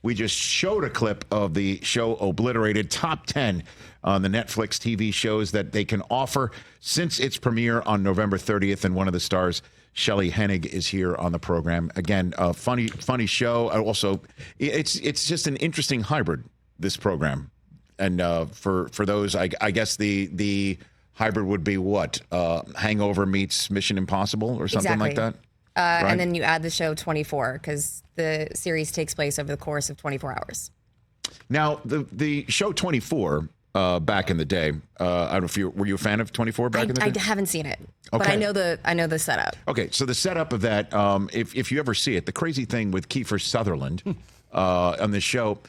We just showed a clip of the show Obliterated, top 10 on the Netflix TV shows that they can offer since its premiere on November 30th. And one of the stars, Shelley Hennig, is here on the program. Again, a funny show. Also, it's just an interesting hybrid, this program. And for those, I guess the hybrid would be what? Hangover meets Mission Impossible or something like that? Right? And then you add the show 24 because the series takes place over the course of 24 hours. Now, the show 24, back in the day, I don't know if were you a fan of 24 back in the day? I haven't seen it, Okay. but I know the setup. Okay, so the setup of that, if you ever see it, the crazy thing with Kiefer Sutherland on the show,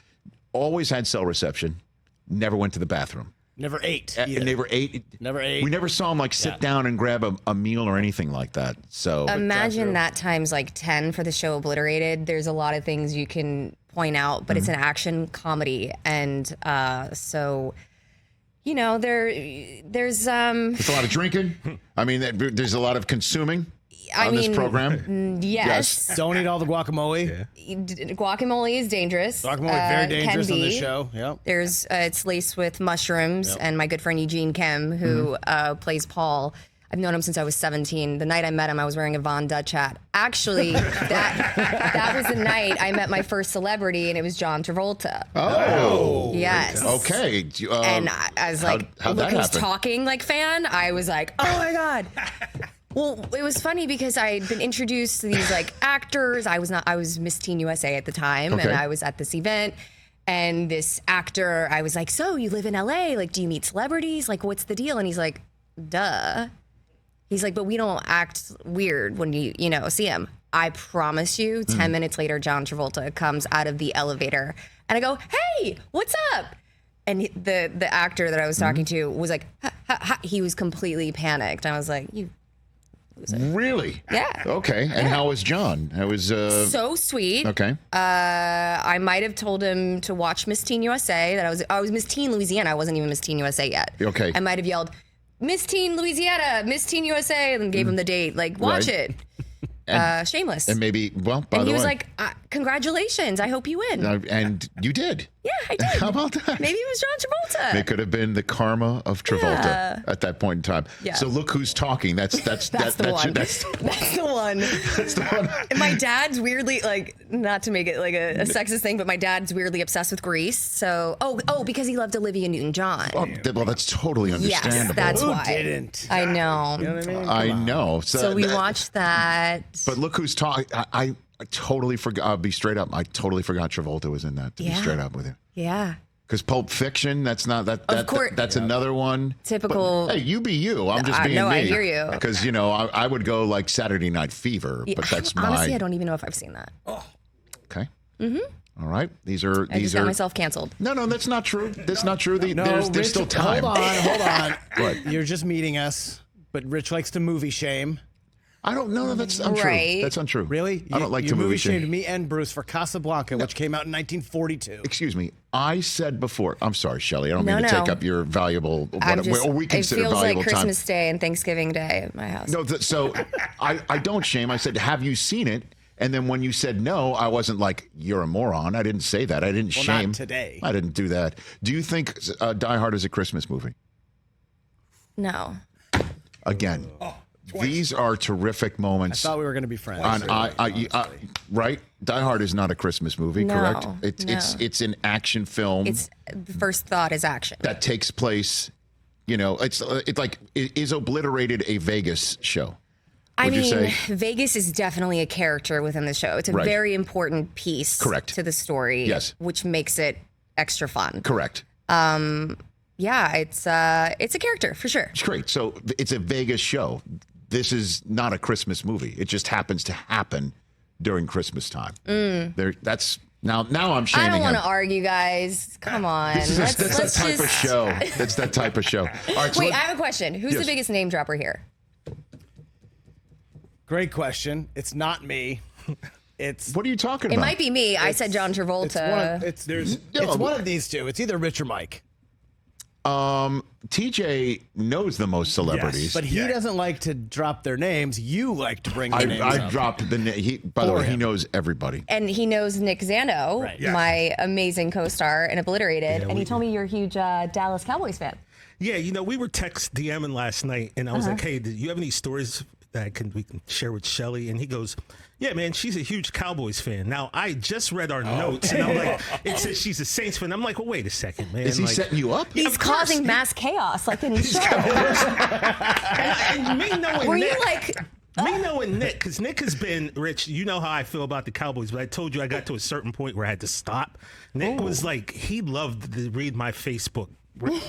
always had cell reception, never went to the bathroom. Never ate. Never ate. Never ate. We never saw him sit down and grab a meal or anything like that. So imagine that times 10 for the show Obliterated. There's a lot of things you can point out, but it's an action comedy, and so there's a lot of drinking. I mean, there's a lot of consuming on this program. Yes. Don't eat all the guacamole. Guacamole is dangerous. Guacamole very dangerous on this show. Yep. There's it's laced with mushrooms, and my good friend Eugene Kim, who plays Paul. I've known him since I was 17. The night I met him, I was wearing a Von Dutch hat. Actually, that was the night I met my first celebrity, and it was John Travolta. Oh. Yes. Okay. And I was like, look who's talking fan. I was like, oh my God. Well, it was funny because I'd been introduced to these actors. I was Miss Teen USA at the time, and I was at this event. And this actor, I was like, so you live in LA? Do you meet celebrities? What's the deal? And he's like, duh. He's like, but we don't act weird when you see him. I promise you, 10 minutes later, John Travolta comes out of the elevator, and I go, hey, what's up? And the actor that I was talking to was like, ha, ha, ha. He was completely panicked. I was like, you loser. Really? Yeah. Okay. And how was John? How was so sweet. Okay. I might have told him to watch Miss Teen USA. That I was Miss Teen Louisiana. I wasn't even Miss Teen USA yet. Okay. I might have yelled, Miss Teen Louisiana, Miss Teen USA, and gave him the date. Watch it. Shameless. And maybe, by the way. And he was like, congratulations, I hope you win. And you did. Yeah, I did. How about that? Maybe it was John Travolta. It could have been the karma of Travolta at that point in time. Yeah. So look who's talking. That's the one. That's the one. That's the one. And my dad's weirdly, not to make it a sexist thing, but my dad's weirdly obsessed with Grease. So, because he loved Olivia Newton-John. Well, that's totally understandable. Yes, that's Who why. didn't? I know. You know what I mean? I know. So we watched that. But look who's talking. I totally forgot. I'll be straight up. I totally forgot Travolta was in that. To be straight up with you. Yeah. Because Pulp Fiction, that's not that. Of course. That's another one. Typical. But, hey, you be you. I'm just being me. I hear you. Because I would go Saturday Night Fever, but that's honestly, I don't even know if I've seen that. Okay. Mm-hmm. All right. These are. I just got myself canceled. No, that's not true. That's not true. There's Rich, still time. Hold on. What? You're just meeting us, but Rich likes to movie shame. I don't know. That's untrue. Right. That's untrue. Really? I don't like you to movie shamed shame. me and Bruce for Casablanca, which came out in 1942. Excuse me. I said before. I'm sorry, Shelley. I don't mean to take up your valuable. Or we consider it feels valuable like Christmas time. Day and Thanksgiving Day at my house. No. So I don't shame. I said, have you seen it? And then when you said no, I wasn't like, you're a moron. I didn't say that. I didn't shame. Not today. I didn't do that. Do you think Die Hard is a Christmas movie? No. Again. These are terrific moments. I thought we were going to be friends. Right? Die Hard is not a Christmas movie, No, correct? no. It's an action film. It's the first thought is action. That takes place. It's like, is Obliterated a Vegas show? I Would you mean, say? Vegas is definitely a character within the show. It's a very important piece to the story. Yes. Which makes it extra fun. Correct. Yeah, it's a character for sure. It's great. So it's a Vegas show. This is not a Christmas movie. It just happens to happen during Christmas time. That's now I'm shaming I don't want him. to argue, guys. Come on. That's that type of show. That's that type of show. All right. So Wait, I have a question. Who's the biggest name dropper here? Great question. It's not me. What are you talking about? It might be me. I said John Travolta. It's one of these two. It's either Rich or Mike. TJ knows the most celebrities. But he doesn't like to drop their names. You like to bring the names I up. dropped the name. By the way, he knows everybody. And he knows Nick Zano, Right. Yes. my amazing co-star in Obliterated. And he told me you're a huge Dallas Cowboys fan. Yeah, we were text DMing last night, and I was like, "Hey, do you have any stories that we can share with Shelley?" And he goes, "Yeah, man, she's a huge Cowboys fan." Now, I just read our notes, and I'm like, "It says she's a Saints fan." I'm like, "Well, wait a second, man." Is he like, setting you up? He's causing mass chaos, like in the show. and me knowing Were Nick, you like, me knowing Nick, because Nick has been, Rich, you know how I feel about the Cowboys, but I told you I got to a certain point where I had to stop. Nick was like, he loved to read my Facebook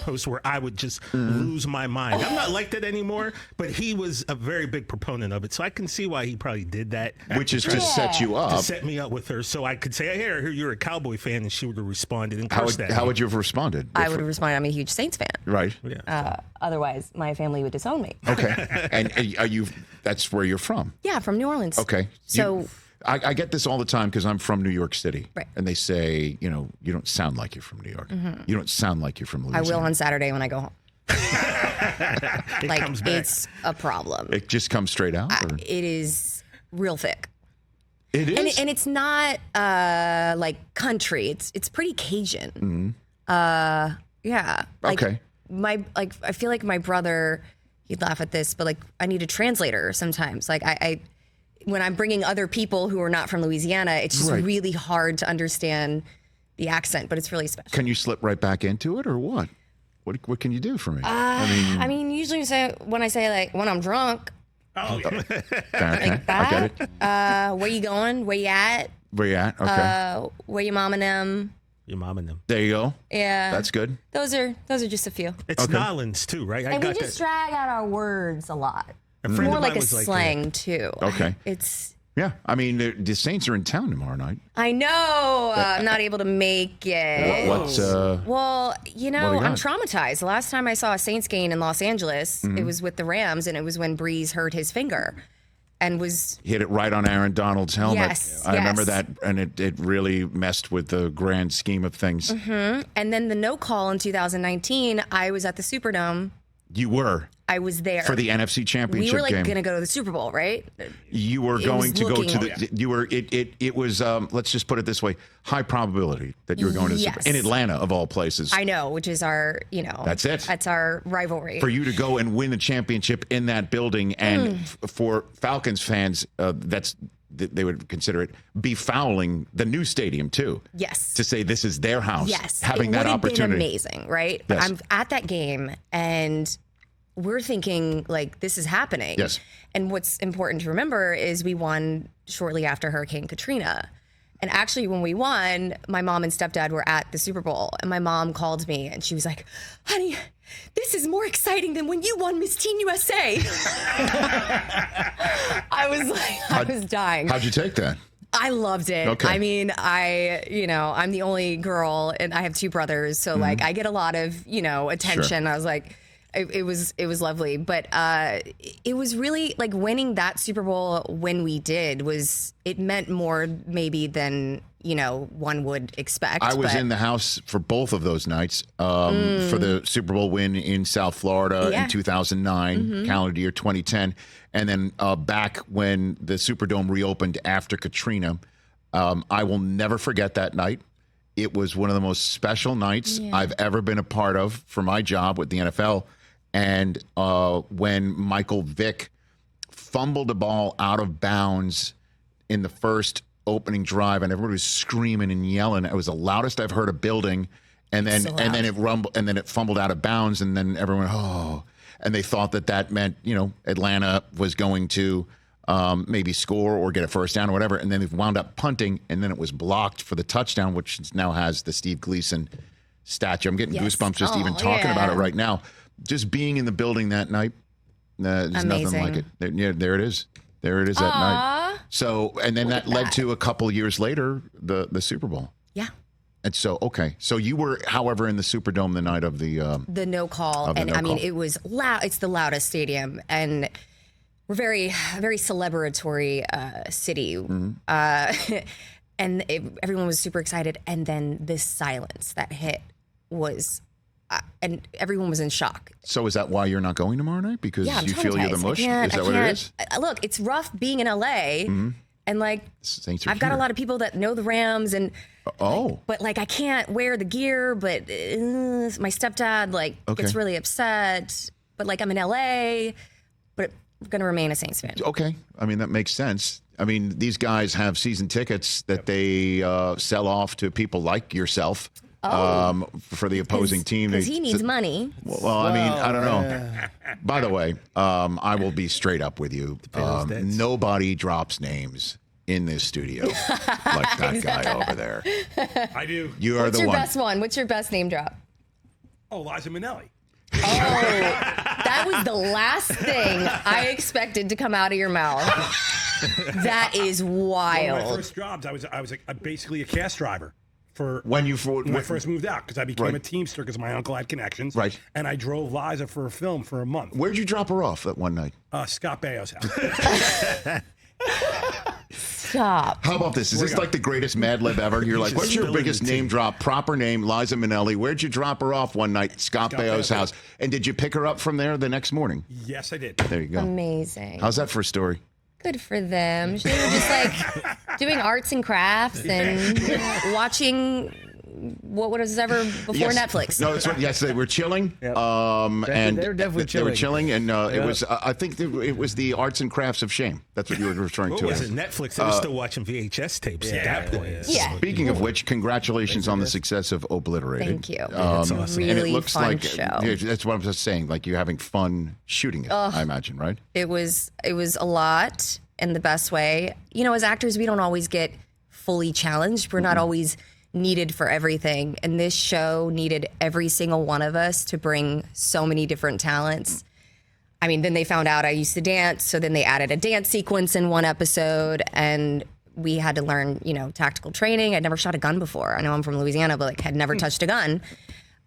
posts where I would just lose my mind. I'm not like that anymore, but he was a very big proponent of it. So I can see why he probably did that. Which is to set you To up. set me up with her. So I could say, hey, I hear you're a Cowboy fan, and she would have responded and How cursed would, at how me. would you have responded? I would have responded, I'm a huge Saints fan. Right. Yeah. Otherwise, my family would disown me. Okay. And are you? That's where you're from. Yeah, from New Orleans. Okay. So I get this all the time because I'm from New York City. Right. And they say, you don't sound like you're from New York. You don't sound like you're from I Louisiana. will on Saturday when I go home. It Like, comes back. it's a problem. It just comes straight out? Or? It is real thick. It is? And it's not like country. It's pretty Cajun. Yeah. Like, Okay. I feel like my brother, he'd laugh at this, but like I need a translator sometimes. Like I when I'm bringing other people who are not from Louisiana, it's just Right. really hard to understand the accent, but it's really special. Can you slip right back into it or what? What can you do for me? I mean, usually when I say like when I'm drunk, Okay, like I get that. it. Where you going? Where you at? Where you at? Okay. Where your mom and them? Your mom and them. There you go. Yeah. That's good. Those are just a few. It's Nolans, too, right? I And we got just that. drag out our words a lot. A friend More of like mine a was like slang too. Okay. It's. Yeah. I mean, the Saints are in town tomorrow night. I know. I'm not able to make it. What's Well, What do you I'm got? traumatized. The last time I saw a Saints game in Los Angeles, Mm-hmm. it was with the Rams, and it was when Breeze hurt his finger, and was hit it right on Aaron Donald's helmet? Yes, I remember yes. that, and it really messed with the grand scheme of things. and then the no call in 2019. I was at the Superdome. You were I was there for the NFC We Championship were like game. gonna go to the Super Bowl, right? You were It going was to go to looking- the. You were. It was. Let's just put it this way: high probability that you were going to the Super, Yes. in Atlanta of all places. I know, which is our, That's it. That's our rivalry. For you to go and win the championship in that building, and for Falcons fans, they would consider it befouling the new stadium too. Yes. To say this is their house. Yes, Having it that would have been opportunity. amazing, right? But Yes. I'm at that game, and we're thinking like this is happening. Yes. And what's important to remember is we won shortly after Hurricane Katrina. And actually, when we won, my mom and stepdad were at the Super Bowl, and my mom called me, and she was like, "Honey, this is more exciting than when you won Miss Teen USA." I was dying. How'd you take that? I loved it. Okay. I mean, I'm the only girl and I have two brothers. So like I get a lot of, attention. Sure. I was like, it was lovely. But it was really like winning that Super Bowl when we did it meant more maybe than, one would expect. I was but in the house for both of those nights for the Super Bowl win in South Florida Yeah. in 2009, calendar year 2010. And then back when the Superdome reopened after Katrina. I will never forget that night. It was one of the most special nights I've ever been a part of for my job with the NFL. And when Michael Vick fumbled the ball out of bounds in the first opening drive, and everybody was screaming and yelling. It was the loudest I've heard a building, and then So and then loud. it rumbled, and then it fumbled out of bounds, and then everyone and they thought that meant Atlanta was going to maybe score or get a first down or whatever, and then they wound up punting, and then it was blocked for the touchdown, which now has the Steve Gleason statue. I'm getting Yes. goosebumps just Oh, even talking about it yeah. right now. Just being in the building that night, there's nothing Amazing. like it. There it is. There it is that night. So, and then that led to a couple years later, the Super Bowl. Yeah. And so, okay. So you were, however, in the Superdome the night of the, The no call. Of the And no I mean, call. it was loud. It's the loudest stadium. And we're very celebratory city. And everyone was super excited. And then this silence that hit was and everyone was in shock. So is that why you're not going tomorrow night? Because Yeah, I'm you feel you're the traumatized. mush? Is that what it is? Look, it's rough being in LA, and like Saints are I've got a here. lot of people that know the Rams, and Oh. but like I can't wear the gear. But my stepdad gets really upset. But like I'm in LA, but I'm gonna remain a Saints fan. Okay. I mean, that makes sense. I mean, these guys have season tickets that they sell off to people like yourself for the opposing team. Because he needs money. Well, I mean, I don't know. By the way, I will be straight up with you. Nobody drops names in this studio like that guy over there. I do. You are What's the your one. best one? What's your best name drop? Oh, Liza Minnelli. Oh, that was the last thing I expected to come out of your mouth. That is One of my wild. first jobs, I was basically a cast driver for When I first moved out because I became Right. a Teamster because my uncle had connections. Right. And I drove Liza for a film for a month. Where'd you drop her off that one night? Scott Baio's house. Stop. How about this? Is this like the greatest Mad Lib ever? You're like, what's your spilling biggest the tea. name drop? Proper name, Liza Minnelli. Where'd you drop her off one night? Scott Baio's house. And did you pick her up from there the next morning? Yes, I did. There you go. Amazing. How's that for a story? Good for them. They were just like doing arts and crafts and watching what was ever before Netflix. No, that's right. Yes, they were chilling. Yep. And they were definitely They were chilling. chilling, and it was. I think it was the arts and crafts of shame. That's what you were referring What to. was it? Netflix? They were still watching VHS tapes at that point. Yeah. Speaking of which, congratulations on the success of Obliterated. Thank you. That's awesome. And it Really looks fun like show. yeah, that's what I'm just saying. Like you're having fun shooting it. I imagine, right? It was a lot in the best way. You know, as actors, we don't always get fully challenged. We're not always needed for everything. And this show needed every single one of us to bring so many different talents. I mean, then they found out I used to dance. So then they added a dance sequence in one episode, and we had to learn, tactical training. I'd never shot a gun before. I know I'm from Louisiana, but had never touched a gun.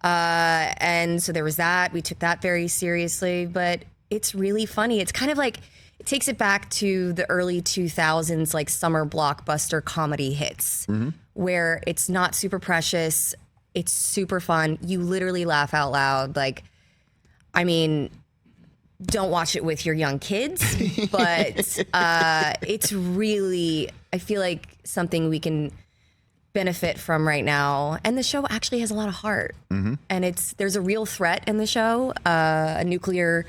And so there was that. We took that very seriously, but it's really funny. It's kind of like, it takes it back to the early 2000s, like summer blockbuster comedy hits, where it's not super precious. It's super fun. You literally laugh out loud. Like, I mean, don't watch it with your young kids, but it's really, I feel like something we can benefit from right now. And the show actually has a lot of heart. And there's a real threat in the show. A nuclear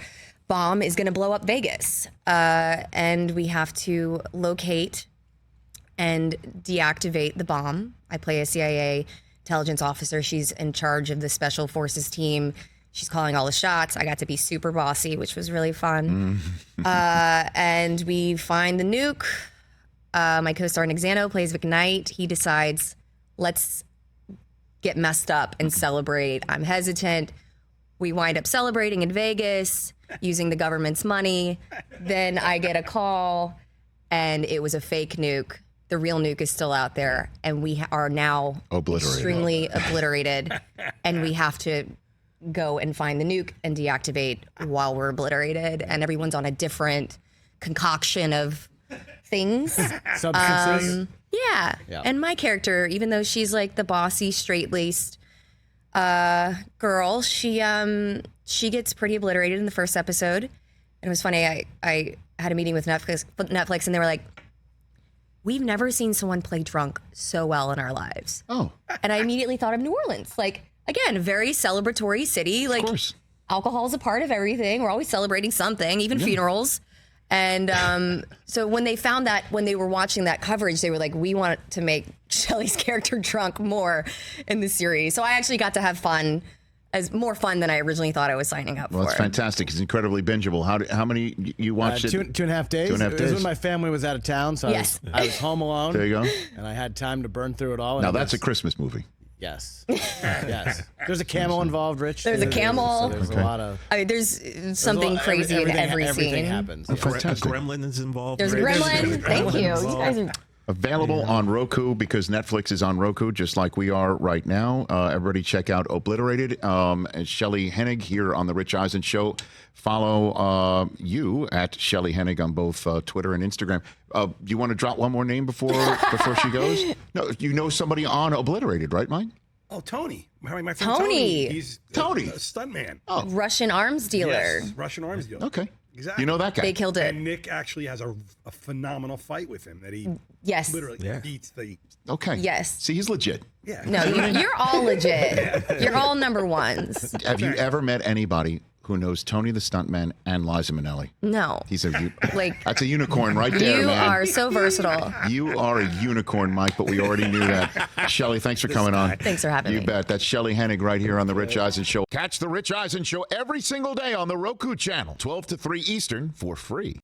bomb is going to blow up Vegas. And we have to locate and deactivate the bomb. I play a CIA intelligence officer. She's in charge of the special forces team. She's calling all the shots. I got to be super bossy, which was really fun. And we find the nuke. My co-star Nick Zano plays Vic Knight. He decides, let's get messed up and celebrate. I'm hesitant. We wind up celebrating in Vegas using the government's money. Then I get a call, and it was a fake nuke. The real nuke is still out there, and we are now Obliterated. extremely obliterated, and we have to go and find the nuke and deactivate while we're obliterated, and everyone's on a different concoction of things. Substances. Yeah. And my character, even though she's like the bossy, straight-laced girl, she gets pretty obliterated in the first episode. And it was funny, I had a meeting with Netflix, and they were like, we've never seen someone play drunk so well in our lives. Oh, And I immediately thought of New Orleans. Like, again, a very celebratory city. Like, of course. alcohol's a part of everything. We're always celebrating something, even funerals. And so when they found that, when they were watching that coverage, they were like, we want to make Shelley's character drunk more in the series. So I actually got to have fun, more fun than I originally thought I was signing up Well, for. it's fantastic. It's incredibly bingeable. How many you watched it? 2.5 days. 2.5 It was days. when my family was out of town, so Yes. I was home alone. There you go. And I had time to burn through it all. and Now it that's a was- Christmas movie. Yes. Yes. There's a camel involved, Rich. There's a camel. So there's a lot of I mean, there's something crazy in every everything scene. happens. Oh, Yeah. fantastic. A gremlin is involved. There's a right? gremlin. Thank you. You guys are Available on Roku because Netflix is on Roku, just like we are right now. Everybody check out Obliterated. And Shelley Hennig here on the Rich Eisen Show. Follow you at Shelley Hennig on both Twitter and Instagram. Do you want to drop one more name before she goes? No, you know somebody on Obliterated, right, Mike? Oh, Tony. My friend Tony. He's Tony. a stuntman. Oh, Russian arms dealer. Yes, Russian arms dealer. okay. Exactly. You know that guy. They killed it. And Nick actually has a phenomenal fight with him that he Yes. literally beats the. Okay. Yes. See, he's legit. Yeah. No, you're all legit. You're all number ones. Have you ever met anybody who knows Tony the Stuntman and Liza Minnelli? No. He's a Like, that's a unicorn right there, you man. are so versatile. You are a unicorn, Mike, but we already knew that. Shelley, thanks for coming on. Thanks for having me. You bet. That's Shelley Hennig right here on The Rich Eisen Show. Catch The Rich Eisen Show every single day on the Roku channel, 12 to 3 Eastern, for free.